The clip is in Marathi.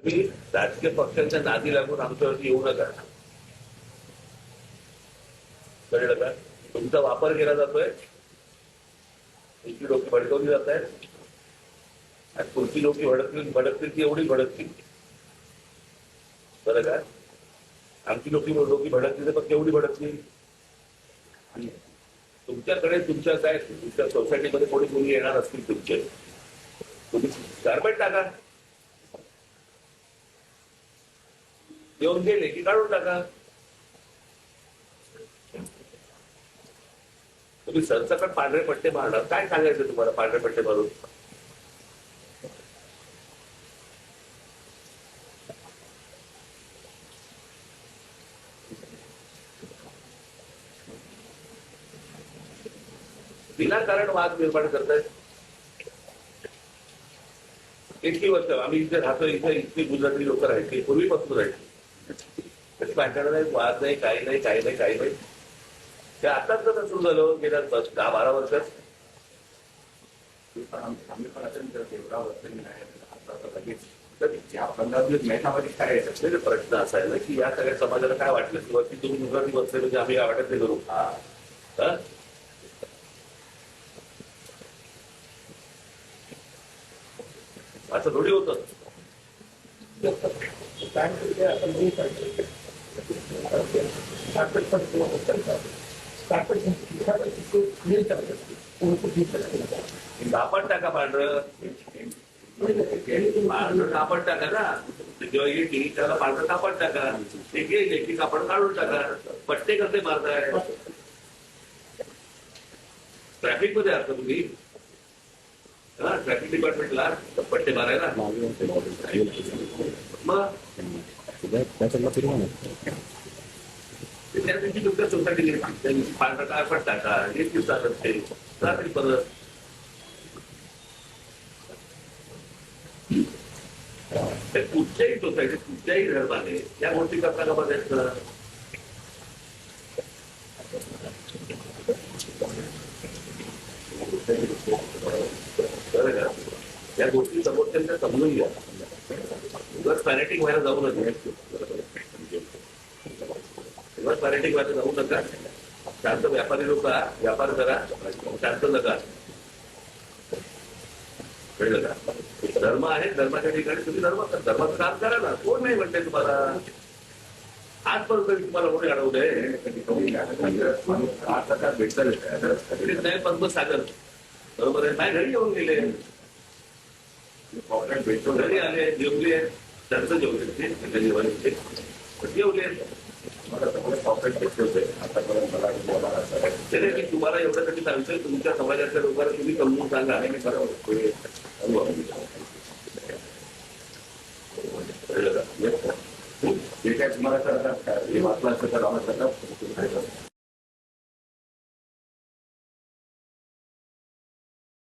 तुम्ही राजकीय पक्षांच्या नादी लागून आमच्यावरती येऊ नका. कळलं का? तुमचा वापर केला जातोय, तुमची लोक भडकवली जात आहेत आणि तुमची लोक भडकतील ती एवढी भडकतील. बरं का? आमची लोक भडकतील पण केवढी भडकतील. तुमच्याकडे तुमच्या काय तुमच्या सोसायटीमध्ये कोणी कोणी येणार असतील तुमचे, तुम्ही गारमेंट टाका, येऊन गेले की काढून टाका. तुम्ही सरसकट पांढरे पट्टे मारणार, काय सांगायचं तुम्हाला पांढरे पट्टे मारून? विनाकारण वाद निर्माण करतायत. इतकी वर्ष आम्ही इथे राहतो, इथे इतकी गुजराती लोक राहायची, पूर्वीपासून राहायची, तशी भांडण नाही, वाद नाही, काही नाही, काही नाही, काही नाही. ते आताच जर सुरू झालं गेल्या 10-12 वर्षात. आम्ही पण अत्यंत तेवढा वर्ष लगेच तर या 15-20 महिन्यामध्ये काय त्याचे प्रश्न असा आहे ना की या सगळ्या समाजाला काय वाटलं किंवा ती तुम्ही गुजराती बसले म्हणजे आम्ही काय वाटत नाही करू. असं थोडी होतं. कापड टाका पांढरं, पांढरं कापड टाका ना. जेव्हा येईल त्याला पांढरं कापड टाका, ते गेले की कापड काढून टाका. पट्टे कसे मारताय? ट्रॅफिक मध्ये असता तुम्ही, ट्रॅफिक डिपार्टमेंटला पट्टे मारायला मग त्या दिवशी तुमच्या सोसायटी पांढरा कापड टाका, एक दिवसात असते रात्री परत. कुठच्याही सोसायटीत कुठच्याही धर्माने या गोष्टी करता का बघायचं? या गोष्टी समोरच्या समजून घ्या. उगाच पॅरेटिंग व्हायला जाऊ नका. उगाच पॅरेटिंग व्हायला जाऊ नका. शांत व्यापारी लोक व्यापार करा, शांत नका. कळलं का? धर्म आहे, धर्माच्या ठिकाणी तुम्ही धर्माचं काम करा ना. कोण नाही म्हणते तुम्हाला? आजपर्यंत तुम्हाला कोणी अडवलंय? नाही पद्मसागर बरोबर आहे, नाही घरी येऊन गेले, घरी आले, जेवले, त्यांचं जेवले, जेवले. तुम्हाला एवढ्यासाठी सांगतोय, तुमच्या समाजातल्या लोकांना तुम्ही समजून सांगा. जे काय तुम्हाला वाटलं असतं तर